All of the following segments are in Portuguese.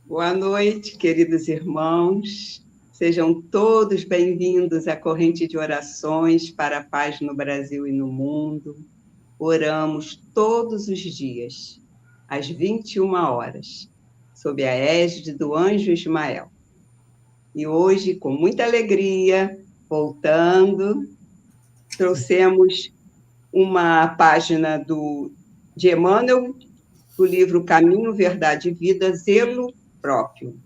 Boa noite, queridos irmãos. Sejam todos bem-vindos à corrente de orações para a paz no Brasil e no mundo. Oramos todos os dias, às 21 horas, sob a égide do anjo Ismael. E hoje, com muita alegria, voltando, trouxemos uma página de Emmanuel, do livro Caminho, Verdade e Vida, Zelo Próprio.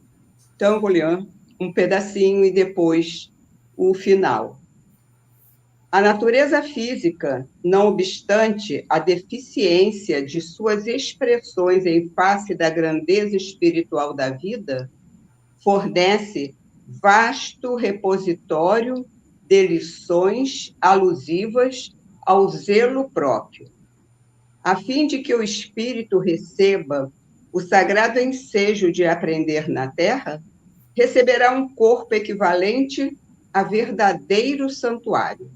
Então, eu vou ler um pedacinho e depois o final. A natureza física, não obstante a deficiência de suas expressões em face da grandeza espiritual da vida, fornece vasto repositório de lições alusivas ao zelo próprio, a fim de que o espírito receba o sagrado ensejo de aprender na terra. Receberá um corpo equivalente a verdadeiro santuário.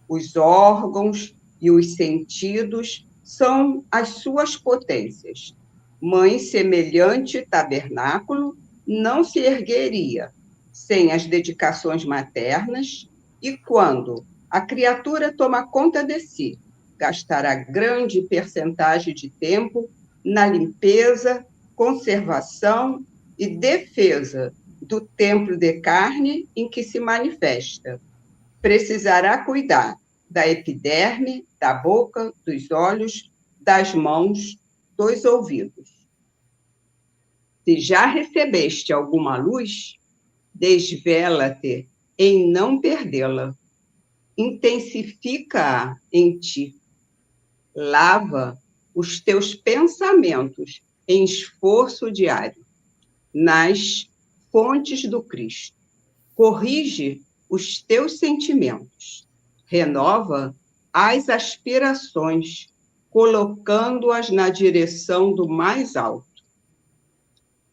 Os órgãos e os sentidos são as suas potências. Mãe semelhante tabernáculo não se ergueria sem as dedicações maternas, e quando a criatura toma conta de si, gastará grande percentagem de tempo na limpeza, conservação e defesa do templo de carne em que se manifesta. Precisará cuidar da epiderme, da boca, dos olhos, das mãos, dos ouvidos. Se já recebeste alguma luz, desvela-te em não perdê-la. Intensifica-a em ti. Lava os teus pensamentos em esforço diário nas fontes do Cristo. Corrige os teus sentimentos. Renova as aspirações, colocando-as na direção do mais alto.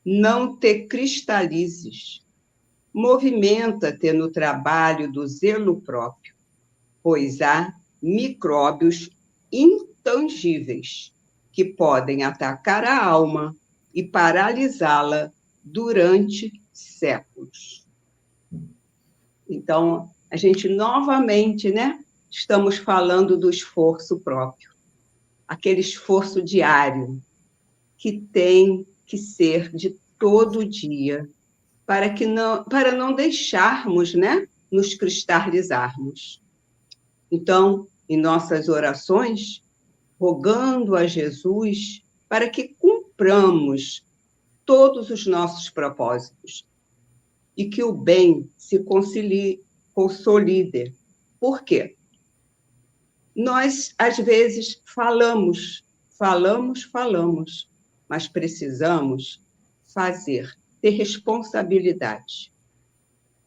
Não te cristalizes. Movimenta-te no trabalho do zelo próprio, pois há micróbios intangíveis que podem atacar a alma e paralisá-la durante séculos. Então, a gente novamente, né, estamos falando do esforço próprio, aquele esforço diário que tem que ser de todo dia, para não deixarmos, né, nos cristalizarmos. Então, em nossas orações, rogando a Jesus para que cumpramos todos os nossos propósitos e que o bem se consolide. Por quê? Nós, às vezes, falamos, mas precisamos fazer, ter responsabilidade.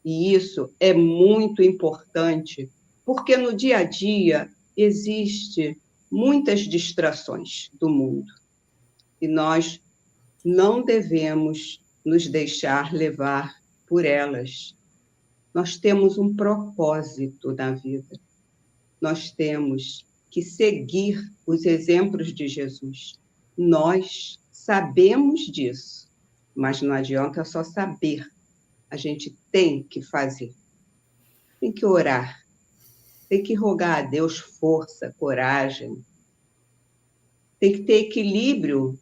E isso é muito importante, porque no dia a dia existe muitas distrações do mundo e nós não devemos nos deixar levar por elas. Nós temos um propósito na vida. Nós temos que seguir os exemplos de Jesus. Nós sabemos disso, mas não adianta só saber. A gente tem que fazer. Tem que orar. Tem que rogar a Deus força, coragem. Tem que ter equilíbrio,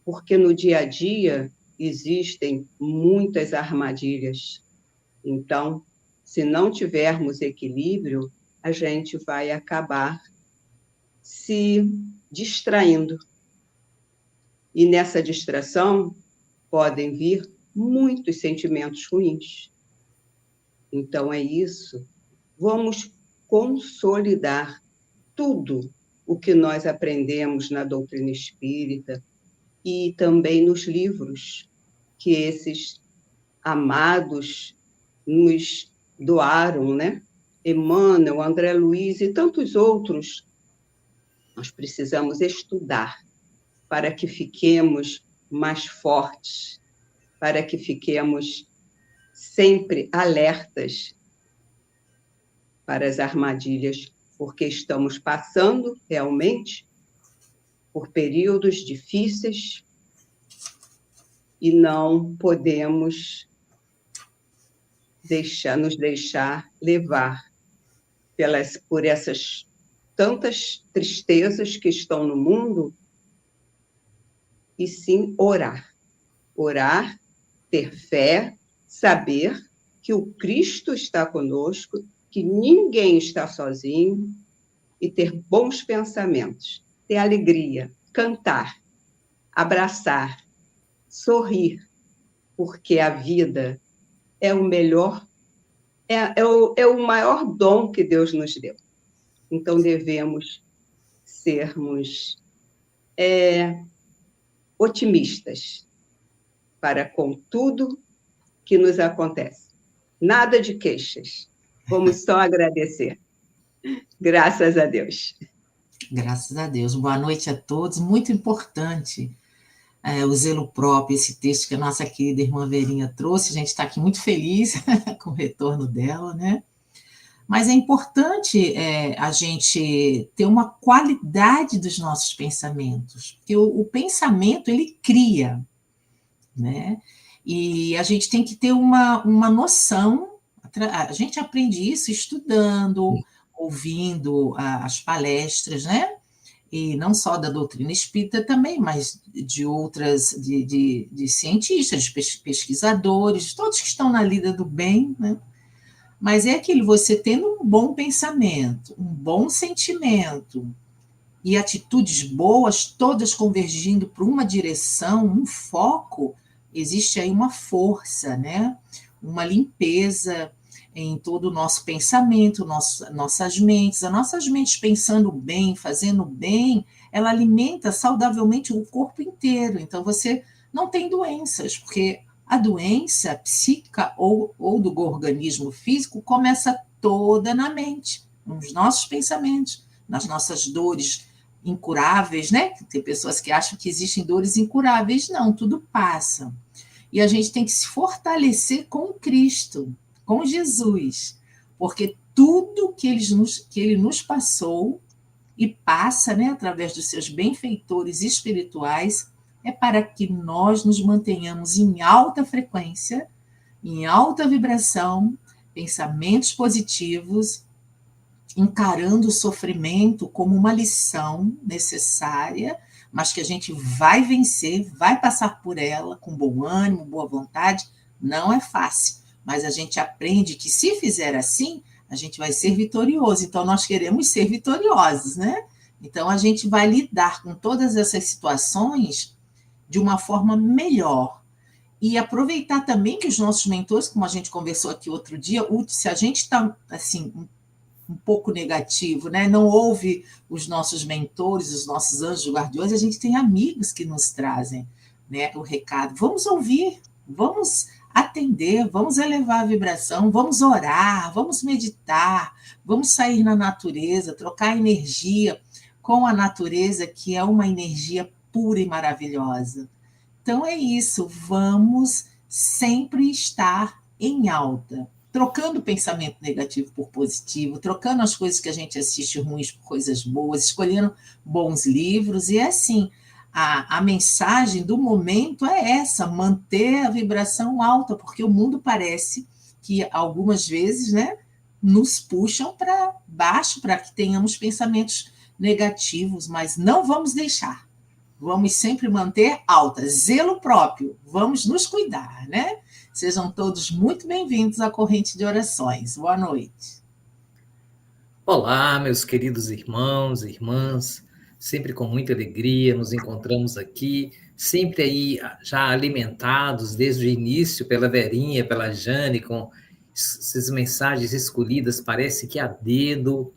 porque no dia a dia existem muitas armadilhas. Então, se não tivermos equilíbrio, a gente vai acabar se distraindo. E nessa distração podem vir muitos sentimentos ruins. Então é isso. Vamos consolidar tudo o que nós aprendemos na doutrina espírita e também nos livros que esses amados nos doaram, né? Emmanuel, André Luiz e tantos outros. Nós precisamos estudar para que fiquemos mais fortes, para que fiquemos sempre alertas para as armadilhas, porque estamos passando realmente por períodos difíceis e não podemos nos deixar levar por essas tantas tristezas que estão no mundo, e sim orar. Orar, ter fé, saber que o Cristo está conosco, que ninguém está sozinho, e ter bons pensamentos, ter alegria, cantar, abraçar, sorrir, porque a vida é o melhor, é o maior dom que Deus nos deu. Então, devemos sermos otimistas para com tudo que nos acontece. Nada de queixas. Vamos só agradecer. Graças a Deus. Graças a Deus. Boa noite a todos. Muito importante o zelo próprio, esse texto que a nossa querida irmã Verinha trouxe. A gente está aqui muito feliz com o retorno dela, né? Mas é importante a gente ter uma qualidade dos nossos pensamentos, porque o pensamento, ele cria, né? E a gente tem que ter uma noção, a gente aprende isso estudando, ouvindo as palestras, né? E não só da doutrina espírita também, mas de outras, de cientistas, de pesquisadores, todos que estão na lida do bem, né? Mas é aquilo, você tendo um bom pensamento, um bom sentimento e atitudes boas, todas convergindo para uma direção, um foco, existe aí uma força, né? Uma limpeza em todo o nosso pensamento, nossas mentes. As nossas mentes pensando bem, fazendo bem, ela alimenta saudavelmente o corpo inteiro. Então, você não tem doenças, porque a doença psíquica ou do organismo físico começa toda na mente, nos nossos pensamentos, nas nossas dores incuráveis, né? Tem pessoas que acham que existem dores incuráveis. Não, tudo passa. E a gente tem que se fortalecer com Cristo, com Jesus, porque tudo que ele nos passou e passa, né, através dos seus benfeitores espirituais, é para que nós nos mantenhamos em alta frequência, em alta vibração, pensamentos positivos, encarando o sofrimento como uma lição necessária, mas que a gente vai vencer, vai passar por ela com bom ânimo, boa vontade. Não é fácil, mas a gente aprende que se fizer assim, a gente vai ser vitorioso. Então, nós queremos ser vitoriosos, né? Então, a gente vai lidar com todas essas situações de uma forma melhor. E aproveitar também que os nossos mentores, como a gente conversou aqui outro dia, se a gente está assim, um pouco negativo, né? Não ouve os nossos mentores, os nossos anjos guardiões, a gente tem amigos que nos trazem, né, o recado. Vamos ouvir, vamos atender, vamos elevar a vibração, vamos orar, vamos meditar, vamos sair na natureza, trocar energia com a natureza, que é uma energia pura e maravilhosa. Então é isso, vamos sempre estar em alta, trocando o pensamento negativo por positivo, trocando as coisas que a gente assiste ruins por coisas boas, escolhendo bons livros, e é assim, a mensagem do momento é essa, manter a vibração alta, porque o mundo parece que algumas vezes, né, nos puxam para baixo para que tenhamos pensamentos negativos, mas não vamos deixar. Vamos sempre manter alta, zelo próprio, vamos nos cuidar, né? Sejam todos muito bem-vindos à Corrente de Orações. Boa noite. Olá, meus queridos irmãos e irmãs, sempre com muita alegria nos encontramos aqui, sempre aí já alimentados desde o início pela Verinha, pela Jane, com essas mensagens escolhidas, parece que a dedo,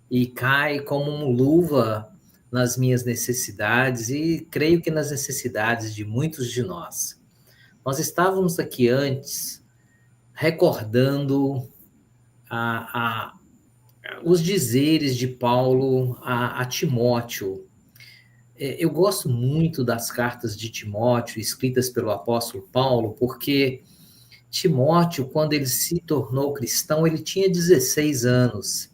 e cai como uma luva nas minhas necessidades e creio que nas necessidades de muitos de nós. Nós estávamos aqui antes recordando os dizeres de Paulo a Timóteo. Eu gosto muito das cartas de Timóteo, escritas pelo apóstolo Paulo, porque Timóteo, quando ele se tornou cristão, ele tinha 16 anos.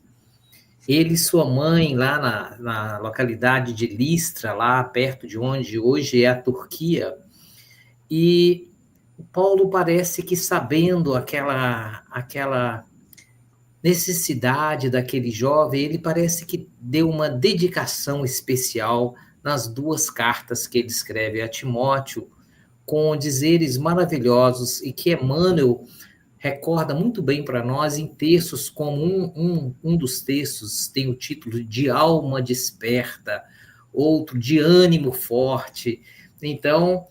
Ele e sua mãe, lá na localidade de Listra, lá perto de onde hoje é a Turquia, E Paulo parece que, sabendo aquela necessidade daquele jovem, ele parece que deu uma dedicação especial nas 2 cartas que ele escreve a Timóteo, com dizeres maravilhosos, e que Emmanuel recorda muito bem para nós em textos como um dos textos tem o título de Alma Desperta, outro de Ânimo Forte. Então,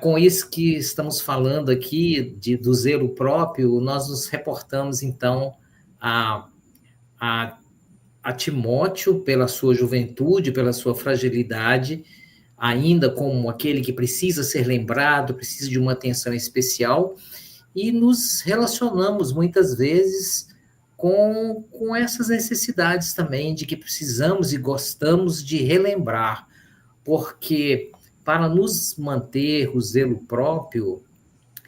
com isso que estamos falando aqui, do zelo próprio, nós nos reportamos, então, a Timóteo pela sua juventude, pela sua fragilidade, ainda como aquele que precisa ser lembrado, precisa de uma atenção especial, e nos relacionamos muitas vezes com essas necessidades também, de que precisamos e gostamos de relembrar, porque para nos manter o zelo próprio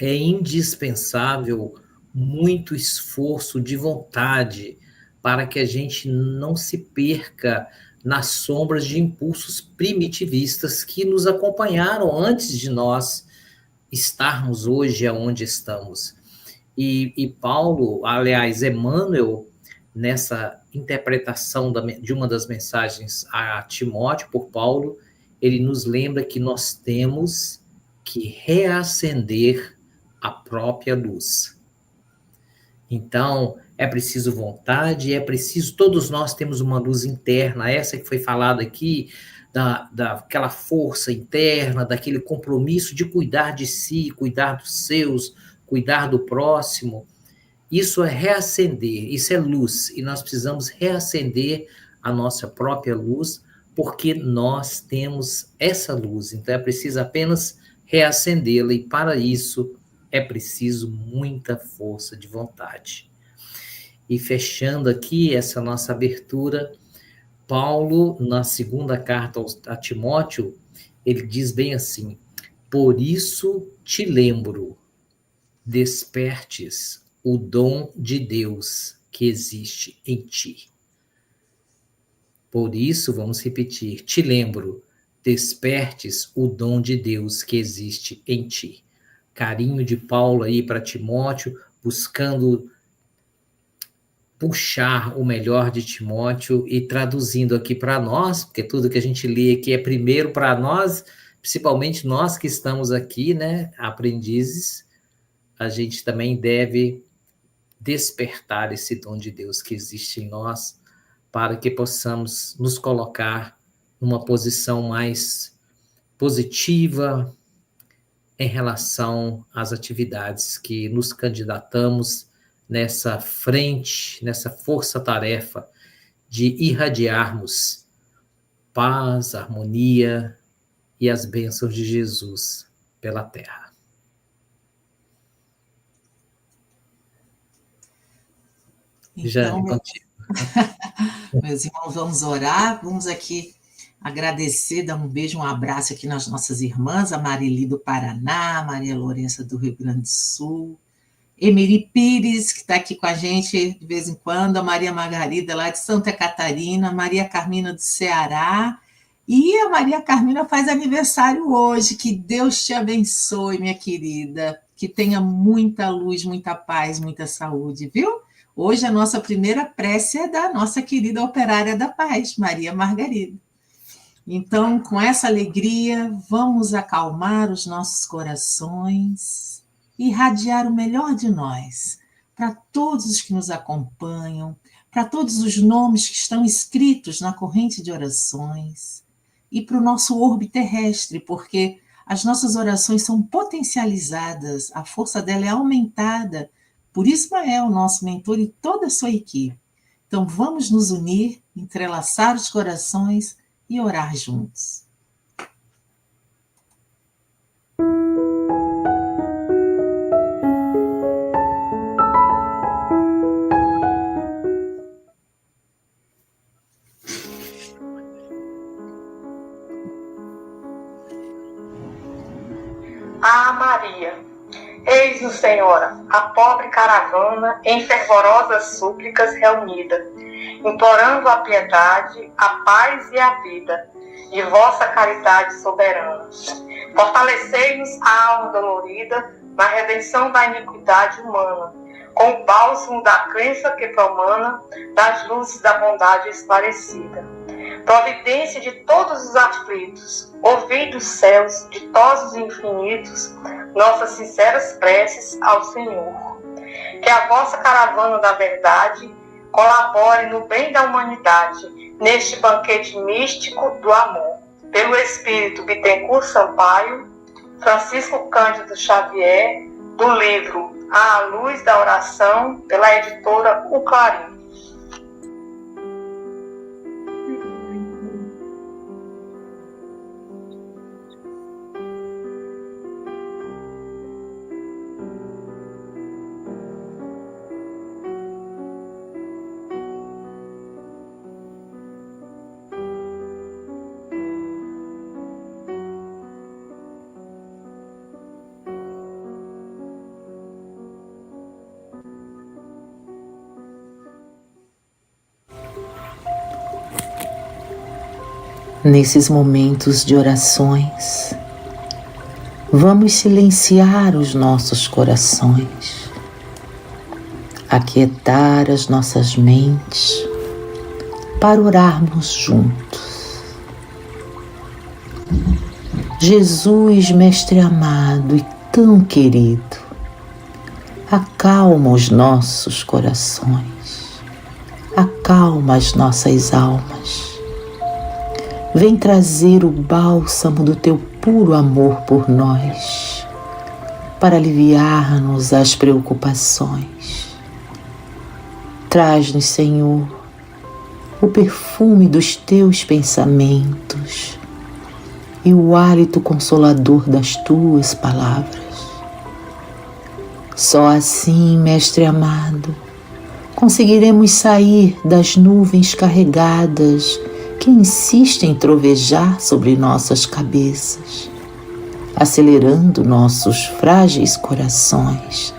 é indispensável muito esforço de vontade para que a gente não se perca nas sombras de impulsos primitivistas que nos acompanharam antes de nós estarmos hoje aonde estamos. E Paulo, aliás, Emmanuel, nessa interpretação de uma das mensagens a Timóteo por Paulo, ele nos lembra que nós temos que reacender a própria luz. Então, é preciso vontade, é preciso, todos nós temos uma luz interna, essa que foi falada aqui, daquela força interna, daquele compromisso de cuidar de si, cuidar dos seus, cuidar do próximo. Isso é reacender, isso é luz, e nós precisamos reacender a nossa própria luz, porque nós temos essa luz, então é preciso apenas reacendê-la, e para isso é preciso muita força de vontade. E fechando aqui essa nossa abertura, Paulo, na 2ª carta a Timóteo, ele diz bem assim: por isso te lembro, despertes o dom de Deus que existe em ti. Por isso, vamos repetir, te lembro, despertes o dom de Deus que existe em ti. Carinho de Paulo aí para Timóteo, buscando puxar o melhor de Timóteo e traduzindo aqui para nós, porque tudo que a gente lê aqui é primeiro para nós, principalmente nós que estamos aqui, né, aprendizes, a gente também deve despertar esse dom de Deus que existe em nós, para que possamos nos colocar numa posição mais positiva em relação às atividades que nos candidatamos nessa frente, nessa força-tarefa de irradiarmos paz, harmonia e as bênçãos de Jesus pela terra. Então, Jane, contigo. Meus irmãos, vamos orar, vamos aqui agradecer, dar um beijo, um abraço aqui nas nossas irmãs, a Marili do Paraná, a Maria Lourença do Rio Grande do Sul, Emeri Pires, que está aqui com a gente de vez em quando, a Maria Margarida, lá de Santa Catarina, a Maria Carmina do Ceará, e a Maria Carmina faz aniversário hoje. Que Deus te abençoe, minha querida, que tenha muita luz, muita paz, muita saúde, viu? Hoje a nossa primeira prece é da nossa querida operária da paz, Maria Margarida. Então, com essa alegria, vamos acalmar os nossos corações e irradiar o melhor de nós para todos os que nos acompanham, para todos os nomes que estão escritos na corrente de orações e para o nosso orbe terrestre, porque as nossas orações são potencializadas, a força dela é aumentada por Ismael, nosso mentor, e toda a sua equipe. Então, vamos nos unir, entrelaçar os corações e orar juntos. Ah, Maria, eis-nos, Senhora, a pobre caravana em fervorosas súplicas reunida, implorando a piedade, a paz e a vida de vossa caridade soberana. Fortalecei-nos a alma dolorida na redenção da iniquidade humana, com o bálsamo da crença que promana das luzes da bondade esclarecida. Providência de todos os aflitos, ouvi dos céus, ditosos e infinitos, nossas sinceras preces ao Senhor. Que a vossa caravana da verdade colabore no bem da humanidade, neste banquete místico do amor. Pelo Espírito Bittencourt Sampaio, Francisco Cândido Xavier, do livro À Luz da Oração, pela editora O Clarim. Nesses momentos de orações, vamos silenciar os nossos corações, aquietar as nossas mentes para orarmos juntos. Jesus, Mestre amado e tão querido, acalma os nossos corações, acalma as nossas almas. Vem trazer o bálsamo do teu puro amor por nós, para aliviar-nos as preocupações. Traz-nos, Senhor, o perfume dos teus pensamentos e o hálito consolador das tuas palavras. Só assim, Mestre amado, conseguiremos sair das nuvens carregadas que insistem em trovejar sobre nossas cabeças, acelerando nossos frágeis corações.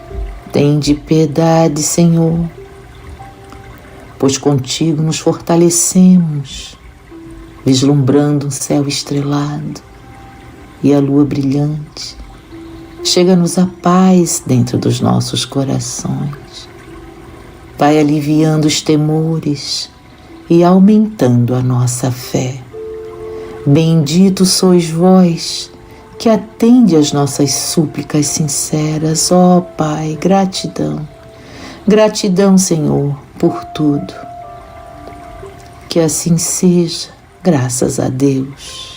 Tende piedade, Senhor, pois contigo nos fortalecemos, vislumbrando um céu estrelado e a lua brilhante. Chega-nos a paz dentro dos nossos corações. Vai aliviando os temores e aumentando a nossa fé. Bendito sois vós, que atende às nossas súplicas sinceras. Ó Pai, gratidão. Gratidão, Senhor, por tudo. Que assim seja, graças a Deus.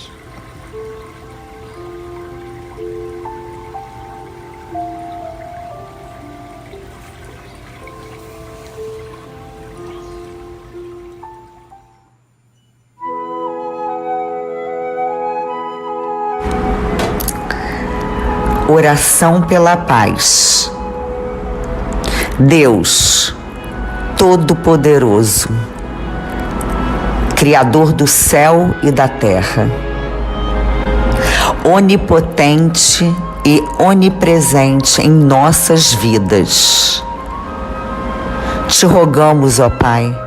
Oração pela paz. Deus Todo-Poderoso, Criador do céu e da terra, onipotente e onipresente em nossas vidas, te rogamos, ó Pai,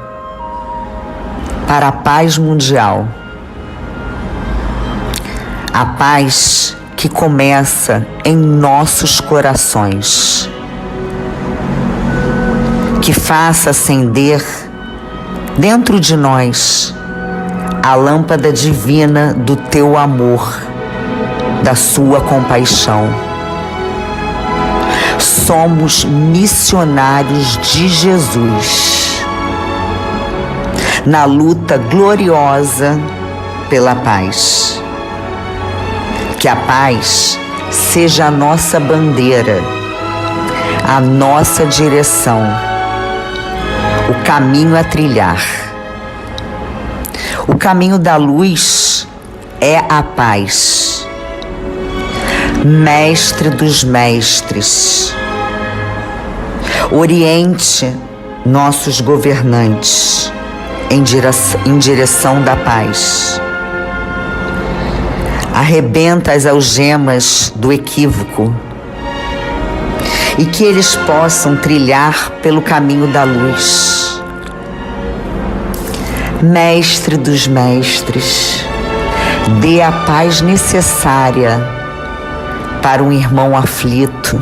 para a paz mundial, a paz que começa em nossos corações, que faça acender dentro de nós a lâmpada divina do teu amor, da sua compaixão. Somos missionários de Jesus na luta gloriosa pela paz. Que a paz seja a nossa bandeira, a nossa direção, o caminho a trilhar. O caminho da luz é a paz. Mestre dos mestres, oriente nossos governantes em direção da paz. Arrebenta as algemas do equívoco e que eles possam trilhar pelo caminho da luz. Mestre dos mestres, dê a paz necessária para um irmão aflito,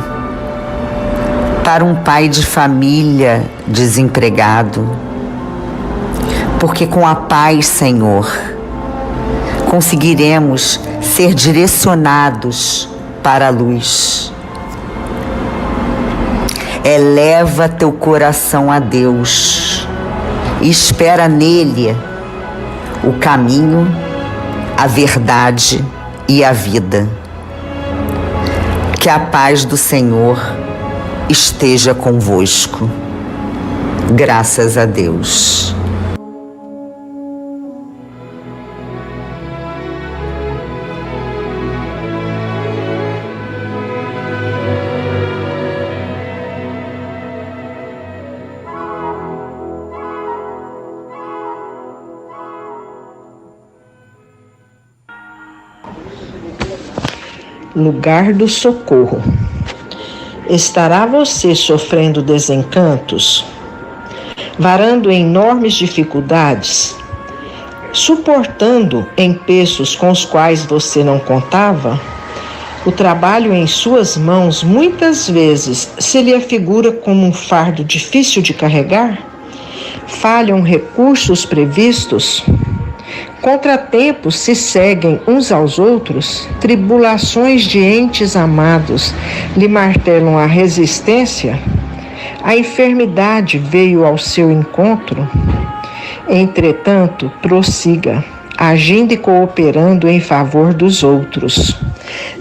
para um pai de família desempregado. Porque com a paz, Senhor, conseguiremos ser direcionados para a luz. Eleva teu coração a Deus e espera nele o caminho, a verdade e a vida. Que a paz do Senhor esteja convosco. Graças a Deus. Lugar do socorro. Estará você sofrendo desencantos, varando enormes dificuldades, suportando empeços com os quais você não contava? O trabalho em suas mãos muitas vezes se lhe afigura como um fardo difícil de carregar? Falham recursos previstos? Contratempos se seguem uns aos outros, tribulações de entes amados lhe martelam a resistência, a enfermidade veio ao seu encontro. Entretanto, prossiga, agindo e cooperando em favor dos outros.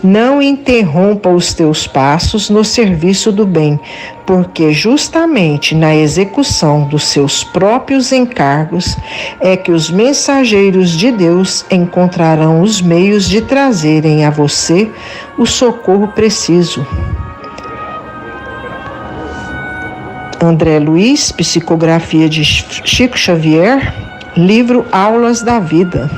Não interrompa os teus passos no serviço do bem, porque justamente na execução dos seus próprios encargos é que os mensageiros de Deus encontrarão os meios de trazerem a você o socorro preciso. André Luiz, Psicografia de Chico Xavier, livro Aulas da Vida.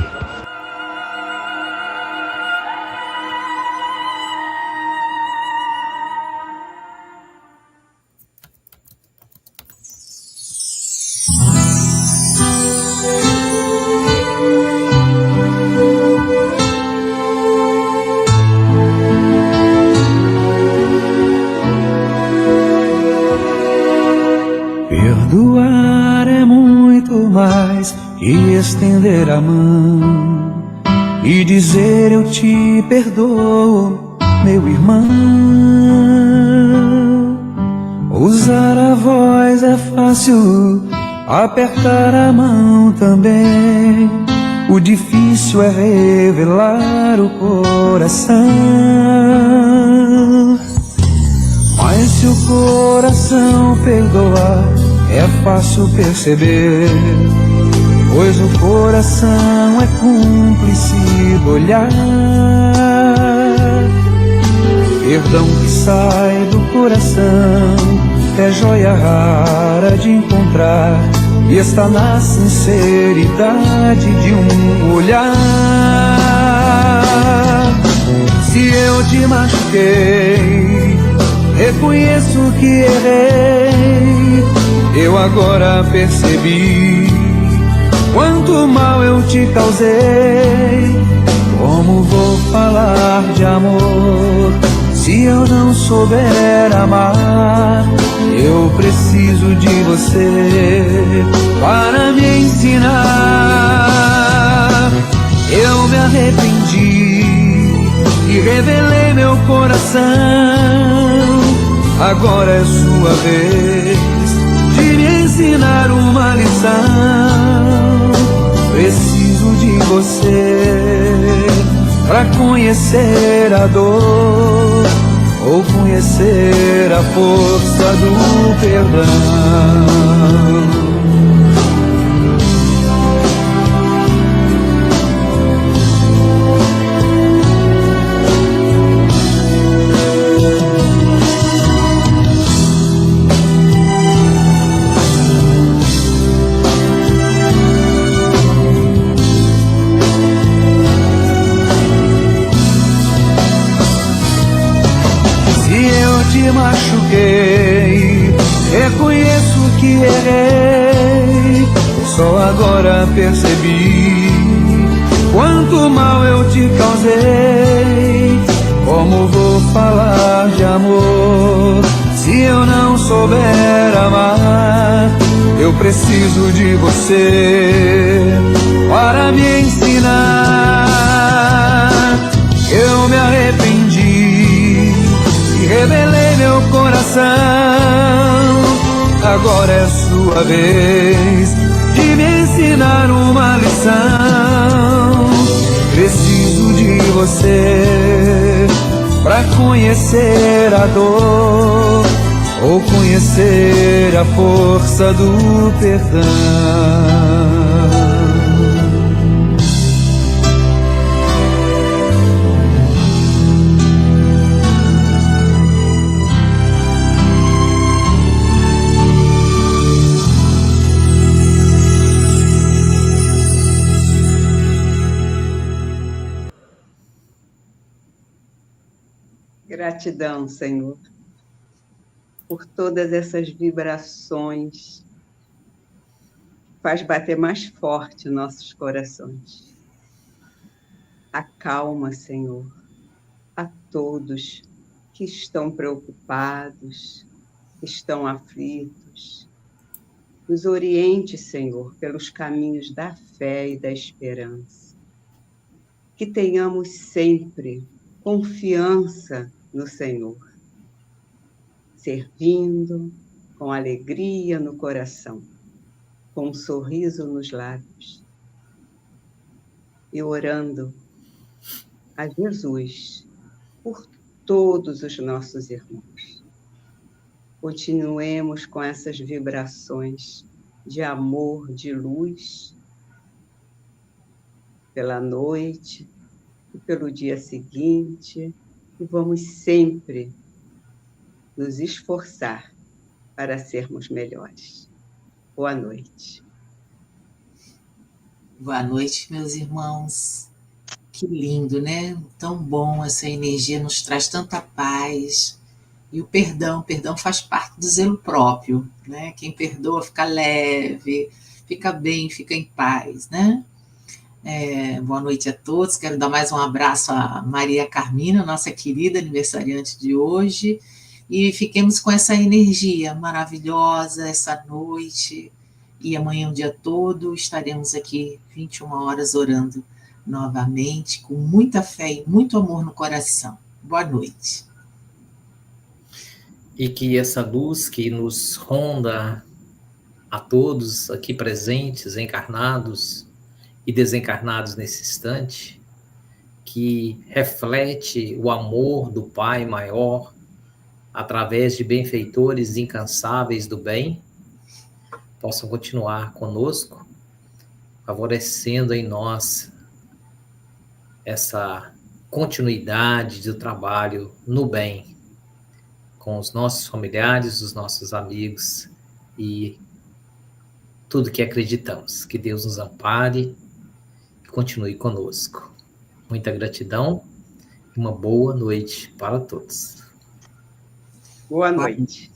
Perdoar é muito mais que estender a mão e dizer eu te perdoo, meu irmão. Usar a voz é fácil, apertar a mão também. O difícil é revelar o coração. Mas se o coração perdoar, é fácil perceber, pois o coração é cúmplice do olhar. Perdão que sai do coração é joia rara de encontrar, e está na sinceridade de um olhar. Se eu te machuquei, reconheço que errei. Eu agora percebi quanto mal eu te causei. Como vou falar de amor se eu não souber amar? Eu preciso de você para me ensinar. Eu me arrependi e revelei meu coração. Agora é sua vez de me ensinar uma lição. Preciso de você pra conhecer a dor, ou conhecer a força do perdão. Machuquei, reconheço que errei. Só agora percebi quanto mal eu te causei. Como vou falar amor. Se eu não souber amar, eu preciso de você para me ensinar. Eu me arrependi e revelei meu coração. Agora é sua vez de me ensinar uma lição. Preciso de você pra conhecer a dor ou conhecer a força do perdão. Gratidão, Senhor, por todas essas vibrações. Faz bater mais forte nossos corações. Acalma, Senhor, a todos que estão preocupados, que estão aflitos. Nos oriente, Senhor, pelos caminhos da fé e da esperança. Que tenhamos sempre confiança no Senhor, servindo com alegria no coração, com um sorriso nos lábios e orando a Jesus por todos os nossos irmãos. Continuemos com essas vibrações de amor, de luz, pela noite e pelo dia seguinte, e vamos sempre nos esforçar para sermos melhores. Boa noite. Boa noite, meus irmãos. Que lindo, né? Tão bom, essa energia nos traz tanta paz. E o perdão faz parte do zelo próprio, né? Quem perdoa fica leve, fica bem, fica em paz, né? Boa noite a todos. Quero dar mais um abraço a Maria Carmina, nossa querida aniversariante de hoje. E fiquemos com essa energia maravilhosa essa noite. E amanhã o dia todo estaremos aqui 21 horas orando novamente, com muita fé e muito amor no coração. Boa noite. E que essa luz que nos ronda a todos aqui presentes, encarnados e desencarnados nesse instante, que reflete o amor do Pai maior através de benfeitores incansáveis do bem, possam continuar conosco, favorecendo em nós essa continuidade do trabalho no bem, com os nossos familiares, os nossos amigos e tudo que acreditamos. Que Deus nos ampare e continue conosco. Muita gratidão e uma boa noite para todos. Boa noite.